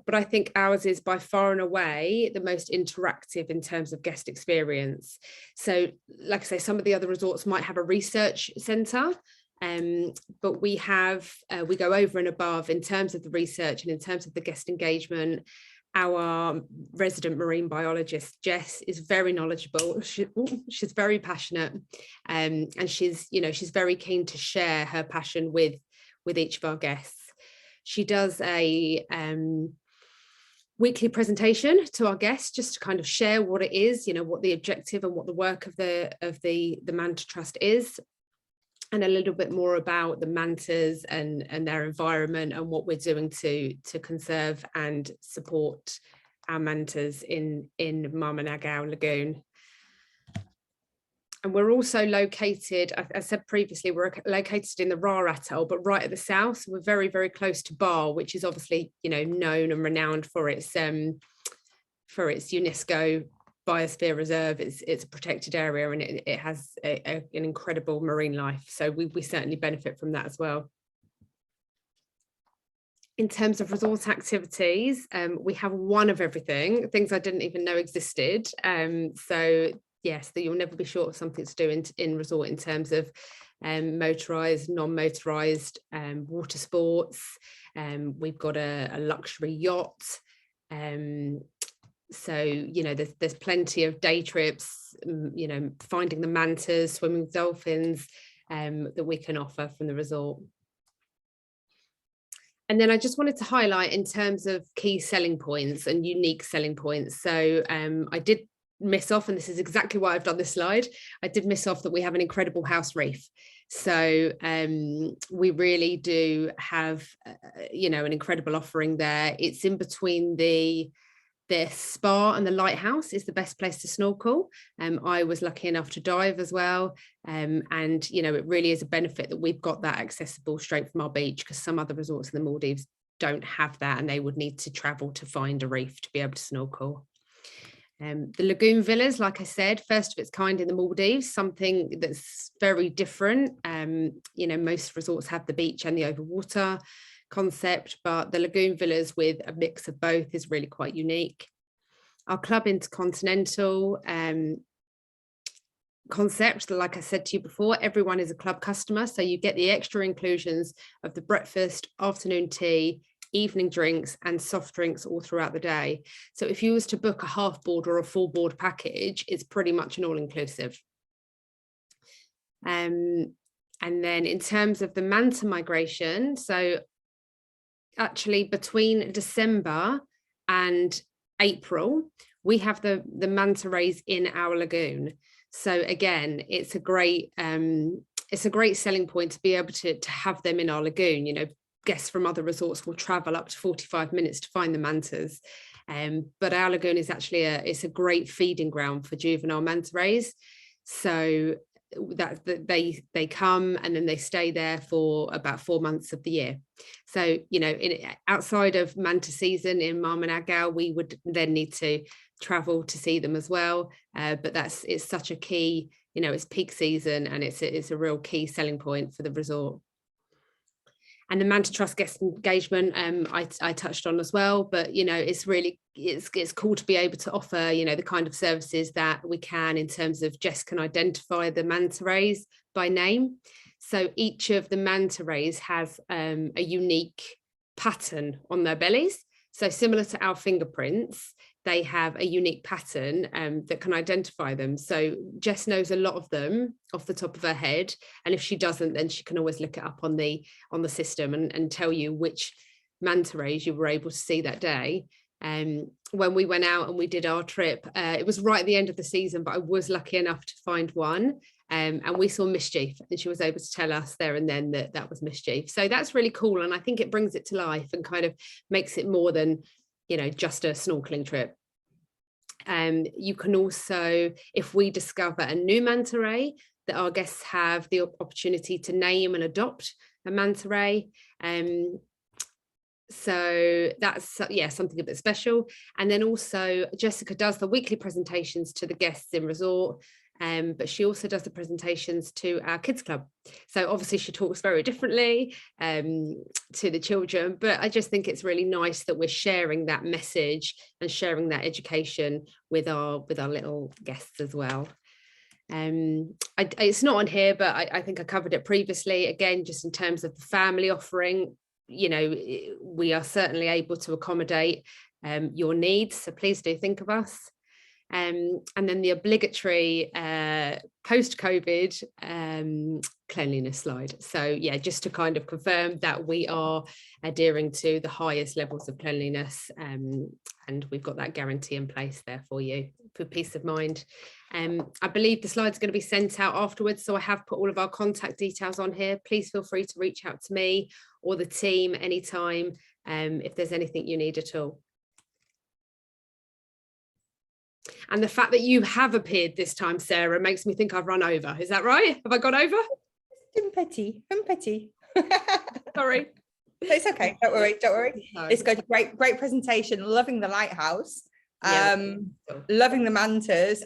but I think ours is by far and away the most interactive in terms of guest experience. So like I say, some of the other resorts might have a research centre, but we go over and above in terms of the research and in terms of the guest engagement. Our resident marine biologist, Jess, is very knowledgeable. She's very passionate, and she's very keen to share her passion with each of our guests. She does a weekly presentation to our guests just to kind of share what it is, what the objective and what the work of the Manta Trust is, and a little bit more about the mantas and their environment and what we're doing to conserve and support our mantas in Maamunagau Lagoon. And we're also located, as I said previously, we're located in the Ra Atoll, but right at the south. So we're very, very close to Baie, which is obviously, known and renowned for its UNESCO Biosphere Reserve. It's a protected area, and it has an incredible marine life. So we certainly benefit from that as well. In terms of resort activities, we have one of everything, things I didn't even know existed. So yes, that you'll never be short of something to do in resort in terms of motorised, non-motorised, water sports. We've got a luxury yacht. So, there's plenty of day trips, finding the mantas, swimming with dolphins that we can offer from the resort. And then I just wanted to highlight in terms of key selling points and unique selling points. So I did miss off, and this is exactly why I've done this slide. I did miss off that we have an incredible house reef. So we really do have, an incredible offering there. It's in between the spa and the lighthouse is the best place to snorkel. I was lucky enough to dive as well. And, it really is a benefit that we've got that accessible straight from our beach, because some other resorts in the Maldives don't have that, and they would need to travel to find a reef to be able to snorkel. The lagoon villas, like I said, first of its kind in the Maldives, something that's very different. Most resorts have the beach and the overwater. concept, but the lagoon villas with a mix of both is really quite unique. Our Club Intercontinental concept, like I said to you before, everyone is a club customer, so you get the extra inclusions of the breakfast, afternoon tea, evening drinks and soft drinks all throughout the day. So if you was to book a half board or a full board package, it's pretty much an all-inclusive. And then in terms of the manta migration, so actually between December and April, we have the manta rays in our lagoon. So again, it's a great selling point to be able to have them in our lagoon. You know, guests from other resorts will travel up to 45 minutes to find the mantas. But our lagoon is actually it's a great feeding ground for juvenile manta rays. So that they come and then they stay there for about 4 months of the year. So, you know, outside of manta season in Maamunagau, we would then need to travel to see them as well. But it's such a key, you know, it's peak season and it's a real key selling point for the resort. And the Manta Trust guest engagement, I touched on as well, but, you know, it's really, it's cool to be able to offer, you know, the kind of services that we can in terms of Jess can identify the manta rays by name. So each of the manta rays has a unique pattern on their bellies. So similar to our fingerprints, they have a unique pattern that can identify them. So Jess knows a lot of them off the top of her head. And if she doesn't, then she can always look it up on the system and tell you which manta rays you were able to see that day. When we went out and we did our trip, it was right at the end of the season, but I was lucky enough to find one. And we saw Mischief, and she was able to tell us there and then that was Mischief. So that's really cool. And I think it brings it to life and kind of makes it more than, you know, just a snorkeling trip. You can also, if we discover a new manta ray, that our guests have the opportunity to name and adopt a manta ray. So that's, yeah, something a bit special. And then also Jessica does the weekly presentations to the guests in resort. But she also does the presentations to our kids club. So obviously she talks very differently to the children, but I just think it's really nice that we're sharing that message and sharing that education with our little guests as well. It's not on here, but I think I covered it previously. Again, just in terms of the family offering, you know, we are certainly able to accommodate your needs. So please do think of us. And then the obligatory post-COVID cleanliness slide. So yeah, just to kind of confirm that we are adhering to the highest levels of cleanliness, and we've got that guarantee in place there for you for peace of mind. I believe the slide's going to be sent out afterwards, so I have put all of our contact details on here. Please feel free to reach out to me or the team anytime if there's anything you need at all. And the fact that you have appeared this time, Sarah, makes me think I've run over. Is that right? Have I gone over? I'm petty. Sorry. It's okay. Don't worry. No. It's good. Great presentation. Loving the lighthouse. Yeah, loving the mantas.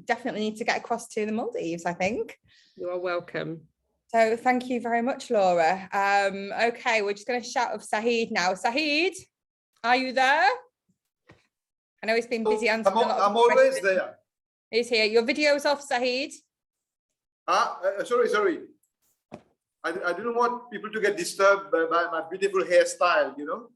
Definitely need to get across to the Maldives, I think. You are welcome. So thank you very much, Laura. Okay, we're just going to shout of Saeed now. Saeed, are you there? I know he's been busy answering a lot of I'm always questions. there. He's here. Your video's off, Saeed. Sorry. I didn't want people to get disturbed by my beautiful hairstyle, you know.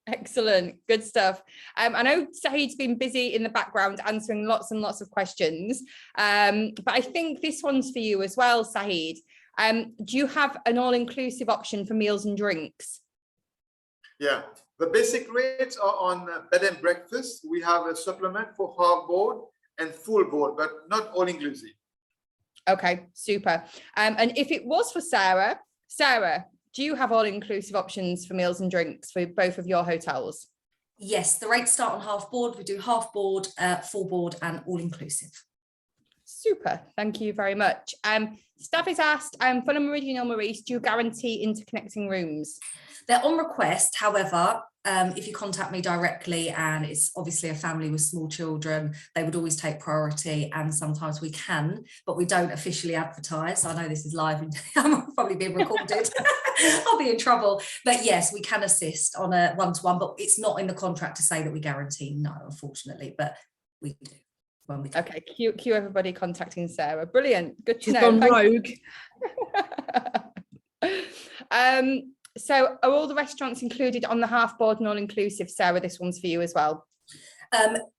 Excellent. Good stuff. I know Saeed's been busy in the background answering lots and lots of questions, but I think this one's for you as well, Saeed. Do you have an all-inclusive option for meals and drinks? Yeah, the basic rates are on bed and breakfast. We have a supplement for half board and full board, but not all inclusive. Okay, super. And if it was for Sarah, do you have all-inclusive options for meals and drinks for both of your hotels? Yes, the rates start on half board. We do half board, full board and all inclusive. Super, thank you very much. Staff is asked, for the Meridien Mauritius, do you guarantee interconnecting rooms? They're on request. However, if you contact me directly and it's obviously a family with small children, they would always take priority, and sometimes we can, but we don't officially advertise. I know this is live and I'm probably being recorded. I'll be in trouble. But yes, we can assist on a one-to-one, but it's not in the contract to say that we guarantee, no, unfortunately, but we do. When we can. Okay, cue everybody contacting Sarah. Brilliant. Good to She's know. gone Thank rogue. So are all the restaurants included on the half board and all inclusive? Sarah, this one's for you as well.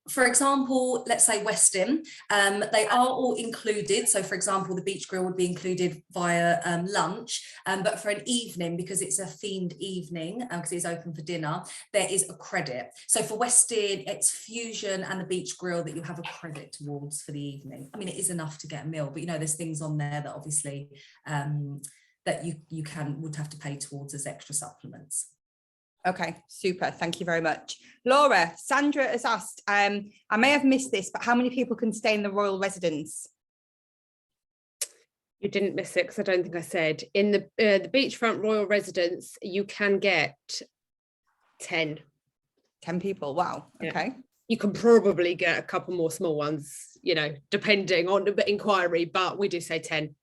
For example, let's say Westin, they are all included. So for example, the beach grill would be included via lunch, but for an evening, because it's a themed evening, because it's open for dinner, there is a credit. So for Westin, it's fusion and the beach grill that you have a credit towards for the evening. I mean, it is enough to get a meal, but you know, there's things on there that obviously that you would have to pay towards as extra supplements. Okay, super. Thank you very much. Laura, Sandra has asked, I may have missed this, but how many people can stay in the royal residence? You didn't miss it because I don't think I said. In the beachfront royal residence, you can get 10. 10 people. Wow. Yeah. Okay. You can probably get a couple more small ones, you know, depending on the inquiry, but we do say 10.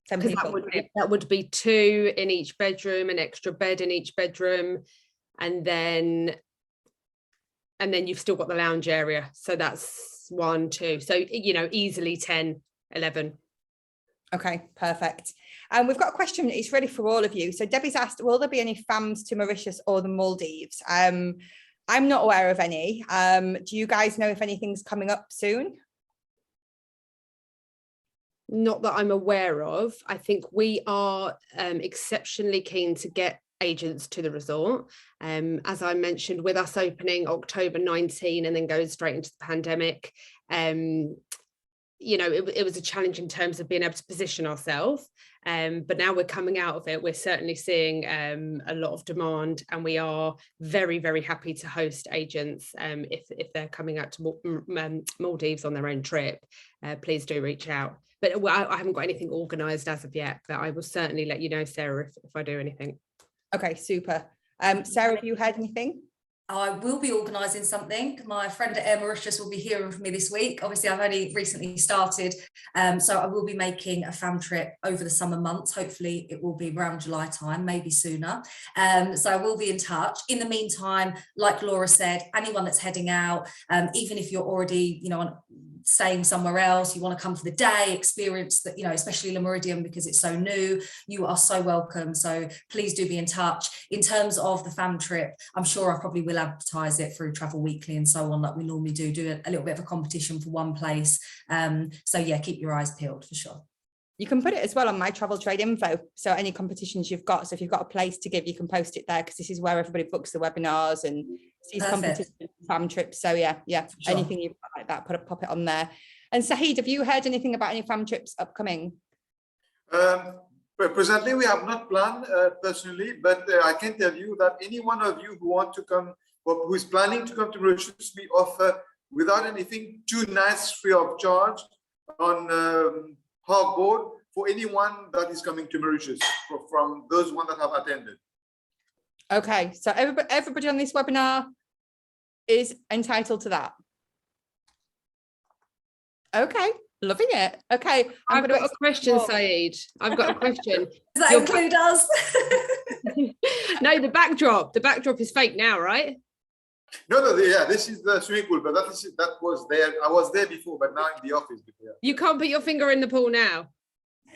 10 Because people. that would be 2 in each bedroom, an extra bed in each bedroom, and then you've still got the lounge area. So that's 1, 2. So, you know, easily 10, 11. Okay, perfect. And we've got a question. It's ready for all of you. So Debbie's asked, will there be any FAMs to Mauritius or the Maldives? I'm not aware of any. Do you guys know if anything's coming up soon? Not that I'm aware of. I think we are exceptionally keen to get agents to the resort. As I mentioned, with us opening October 19 and then going straight into the pandemic, you know, it was a challenge in terms of being able to position ourselves. But now we're coming out of it. We're certainly seeing a lot of demand, and we are very, very happy to host agents. If they're coming out to Maldives on their own trip, please do reach out. But I haven't got anything organised as of yet, but I will certainly let you know, Sarah, if I do anything. Okay, super. Sarah, have you heard anything? I will be organising something. My friend at Air Mauritius will be hearing from me this week. Obviously, I've only recently started, so I will be making a fam trip over the summer months. Hopefully, it will be around July time, maybe sooner. So I will be in touch. In the meantime, like Laura said, anyone that's heading out, even if you're already, you know, staying somewhere else, you want to come for the day, experience that, you know, especially Le Meridien because it's so new, you are so welcome. So please do be in touch. In terms of the fam trip, I'm sure I probably will advertise it through Travel Weekly and so on, like we normally do a little bit of a competition for one place. So yeah, keep your eyes peeled for sure. You can put it as well on my travel trade info. So any competitions you've got, so if you've got a place to give, you can post it there, because this is where everybody books the webinars and sees competitions, fam trips. So yeah, sure. Anything you've got like that, pop it on there. And Sahid, have you heard anything about any fam trips upcoming? Presently, we have not planned personally, but I can tell you that any one of you who want to come or who is planning to come to Mauritius, we offer without anything 2 nights free of charge on half board for anyone that is coming to Mauritius, from those ones that have attended. Okay, so everybody on this webinar is entitled to that. Okay, loving it. Okay, I've got a question, Saeed. I've got a question. Does that include us? No, the backdrop is fake now, right? No, yeah, this is the swimming pool, but that was there. I was there before, but now in the office. Yeah. You can't put your finger in the pool now.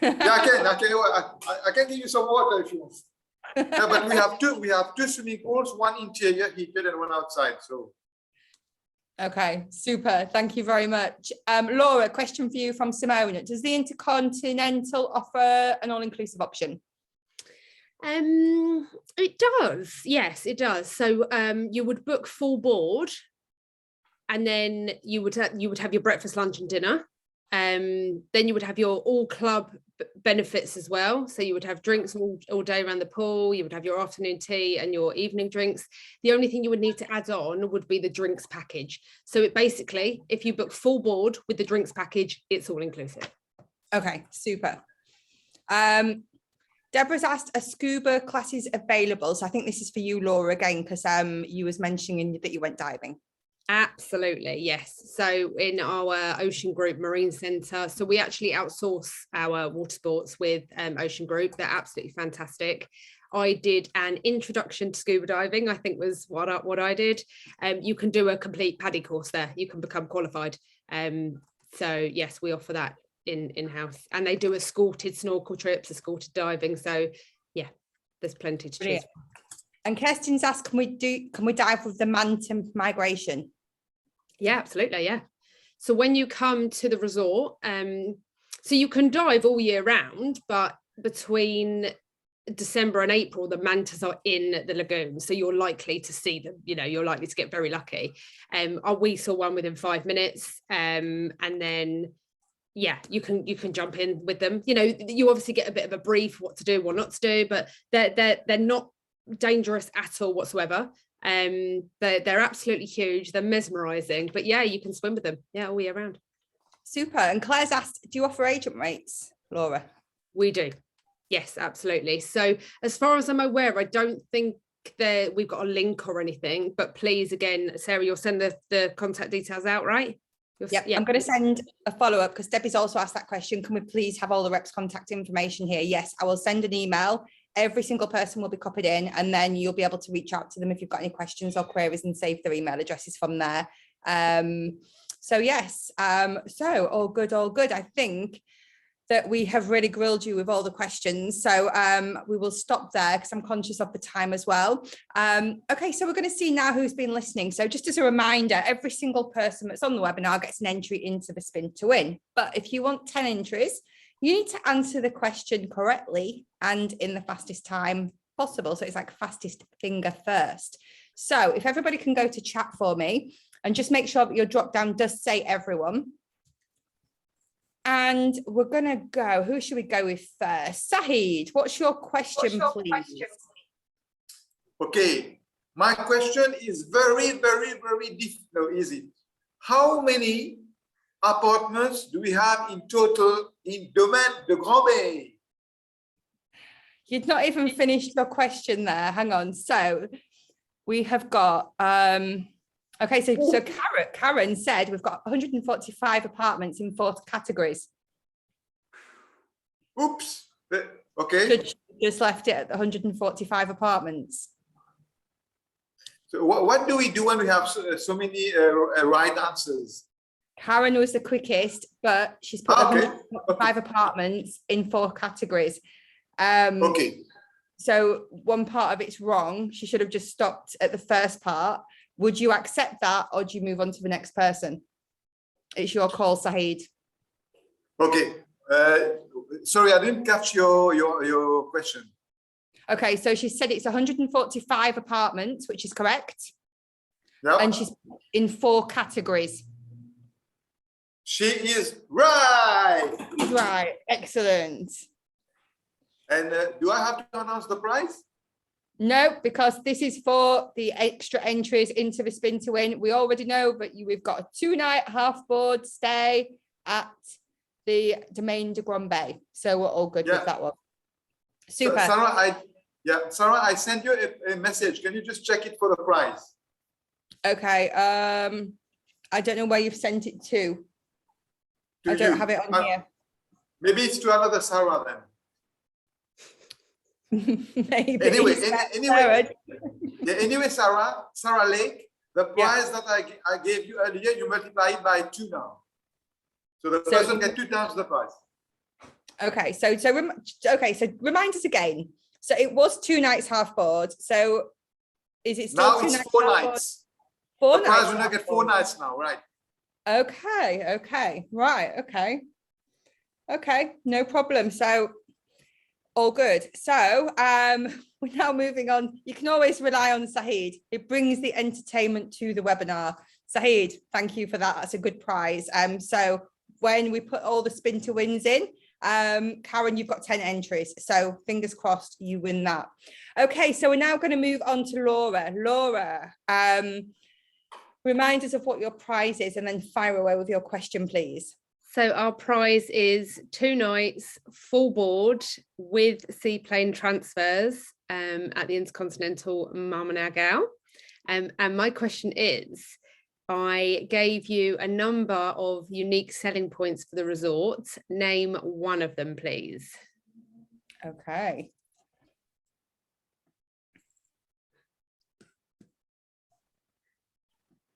Yeah, I can give you some water if you want. Yeah, but we have two swimming pools, one interior heated and one outside. So okay, super. Thank you very much. Laura, question for you from Simone. Does the Intercontinental offer an all-inclusive option? It does. Yes, it does. So you would book full board, and then you would have your breakfast, lunch and dinner. Then you would have your all club benefits as well. So you would have drinks all day around the pool. You would have your afternoon tea and your evening drinks. The only thing you would need to add on would be the drinks package. So it basically, if you book full board with the drinks package, it's all inclusive. Okay, super. Deborah's asked, are scuba classes available? So I think this is for you, Laura, again, because you was mentioning that you went diving. Absolutely, yes. So in our Ocean Group Marine Centre, so we actually outsource our water sports with Ocean Group. They're absolutely fantastic. I did an introduction to scuba diving, I think was what I did. You can do a complete PADI course there. You can become qualified. So yes, we offer that in-house, and they do escorted snorkel trips, escorted diving. So yeah, there's plenty to choose from. And Kirsten's asked, can we dive with the manta migration? Yeah, absolutely. Yeah. So when you come to the resort, so you can dive all year round, but between December and April, the mantas are in the lagoon, so you're likely to see them. You know, you're likely to get very lucky. We saw one within 5 minutes, and then yeah, you can jump in with them. You know, you obviously get a bit of a brief what to do, what not to do, but they're not dangerous at all whatsoever. They're absolutely huge. They're mesmerizing, but yeah, you can swim with them. Yeah, all year round. Super. And Claire's asked, do you offer agent rates, Laura? We do. Yes, absolutely. So as far as I'm aware, I don't think that we've got a link or anything, but please, again, Sarah, you'll send the contact details out, right? Yep. Yeah, I'm going to send a follow-up because Debbie's also asked that question. Can we please have all the reps' contact information here? Yes, I will send an email. Every single person will be copied in, and then you'll be able to reach out to them if you've got any questions or queries and save their email addresses from there. So yes, so all good, all good. I think that we have really grilled you with all the questions. So we will stop there because I'm conscious of the time as well. Okay, so we're going to see now who's been listening. So just as a reminder, every single person that's on the webinar gets an entry into the spin to win. But if you want 10 entries, you need to answer the question correctly and in the fastest time possible. So it's like fastest finger first. So if everybody can go to chat for me and just make sure that your drop down does say everyone. And we're going to go, who should we go with first? Sahid, what's your question, please? Okay, my question is very, very, very easy. How many apartments do we have in total in Domaine de Baie? You'd not even finished your question there. Hang on. So we have got, okay, so Karen said we've got 145 apartments in 4 categories. Oops. Okay. Just left it at 145 apartments. So what do we do when we have so many right answers? Karen was the quickest, but she's put 145 apartments in 4 categories. Okay. So one part of it's wrong. She should have just stopped at the first part. Would you accept that, or do you move on to the next person? It's your call, Sahid. Okay. Sorry, I didn't catch your question. Okay, so she said it's 145 apartments, which is correct. Yeah. And she's in 4 categories. She is right. Right, excellent. And do I have to announce the prize? No, because this is for the extra entries into the spin to win. We already know, but we've got a 2-night half-board stay at the Domaine de Baie. So we're all good with that one. Super. So, Sarah, I sent you a message. Can you just check it for the prize? Okay. I don't know where you've sent it to. I don't have it on here. Maybe it's to another Sarah then. Maybe. Anyway, Sarah Lake, the prize that I gave you earlier, you multiply it by 2 now. So the person gets 2 times the price. Okay, so remind us again. So it was 2 nights half board. So is it still now 2 it's nights 4 half nights. Board? 4 the nights. prize will not get 4 nights now, right? Okay, right, okay, no problem. So all good. So we're now moving on. You can always rely on Sahid. It brings the entertainment to the webinar. Sahid, thank you for that. That's a good prize. So when we put all the spin to wins in, Karen, you've got 10 entries. So fingers crossed you win that. Okay, so we're now going to move on to Laura. Laura, remind us of what your prize is and then fire away with your question, please. So our prize is 2 nights full board with seaplane transfers at the Intercontinental Maamunagau. And my question is, I gave you a number of unique selling points for the resort. Name one of them, please. Okay.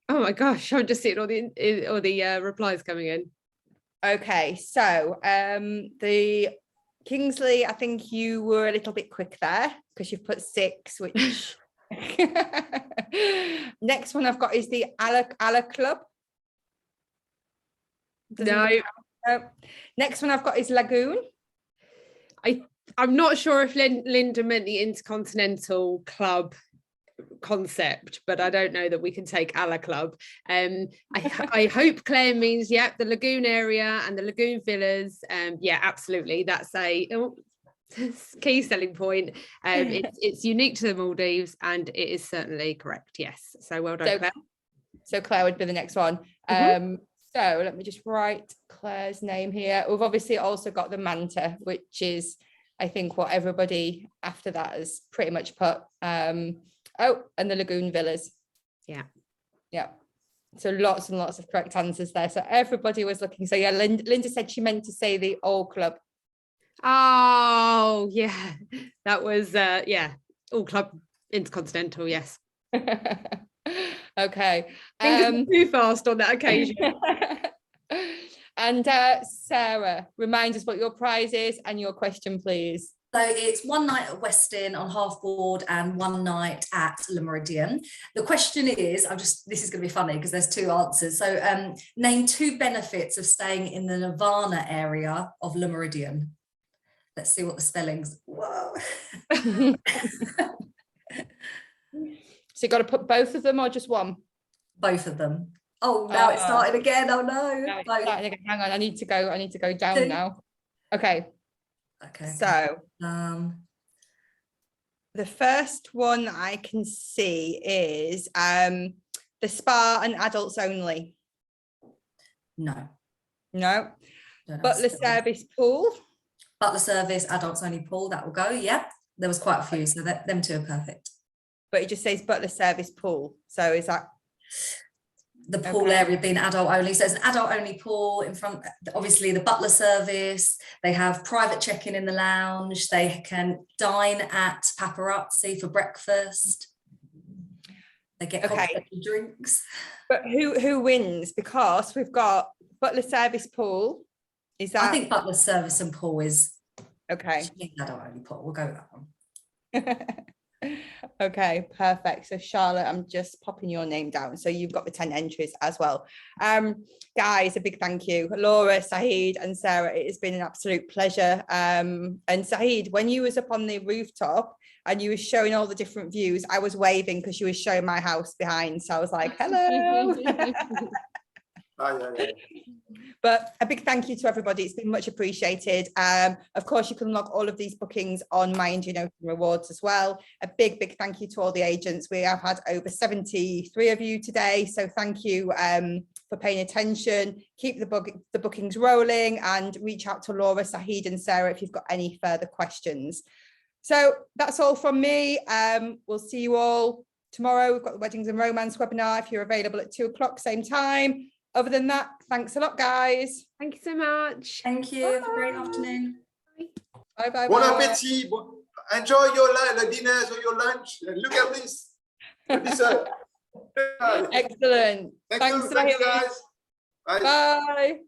Oh my gosh, I'm just seeing all the replies coming in. Okay, so the Kingsley, I think you were a little bit quick there because you've put 6, which next one I've got is the Ala Club. No. Next one I've got is Lagoon. I'm not sure if Linda meant the Intercontinental Club concept, but I don't know that we can take Ala Club. I hope Claire means, yeah, the lagoon area and the lagoon villas. Yeah, absolutely, that's a key selling point. It's unique to the Maldives and it is certainly correct. Yes, so well done, Claire. So Claire would be the next one. So let me just write Claire's name here. We've obviously also got the Manta, which is, I think, what everybody after that has pretty much put. Oh, and the Lagoon Villas. Yeah. So lots and lots of correct answers there. So everybody was looking. So yeah, Linda said she meant to say the All Club. Oh yeah, that was yeah, All Club Intercontinental. Yes. Okay. Too fast on that occasion. And Sarah, remind us what your prize is and your question, please. So it's 1 night at Westin on half board and 1 night at Le Meridien. The question is, this is going to be funny because there's 2 answers. So name 2 benefits of staying in the Nirvana area of Le Meridien. Let's see what the spelling's. Whoa. So you got to put both of them or just one? Both of them. Oh, now it started again. Oh no. Again. Hang on, I need to go down now. Okay. So the first one I can see is the spa and adults only. No. Butler service pool. Butler service, adults only pool, that will go. Yeah, there was quite a few, so them 2 are perfect. But it just says butler service pool. So is that the pool area being adult only? So it's an adult only pool in front, obviously the butler service, they have private check-in in the lounge, they can dine at Paparazzi for breakfast, they get complimentary drinks. But who wins? Because we've got butler service pool. Is that? I think butler service and pool is okay. Adult only pool, we'll go with that one. Okay, perfect. So Charlotte, I'm just popping your name down. So you've got the 10 entries as well. Guys, a big thank you. Laura, Saeed and Sarah, it has been an absolute pleasure. And Saeed, when you was up on the rooftop and you were showing all the different views, I was waving because you were showing my house behind. So I was like, hello. But a big thank you to everybody. It's been much appreciated. Of course, you can log all of these bookings on My Indian Ocean Rewards as well. A big thank you to all the agents. We have had over 73 of you today. So thank you for paying attention. Keep the bookings rolling and reach out to Laura, Saeed and Sarah if you've got any further questions. So that's all from me. We'll see you all tomorrow. We've got the Weddings and Romance webinar if you're available at 2 o'clock, same time. Other than that, thanks a lot, guys. Thank you so much. Thank you. Have a great afternoon. Bye. Bon appétit. Enjoy your dinners or your lunch. Look at this. Excellent. Thanks guys. Bye. Bye.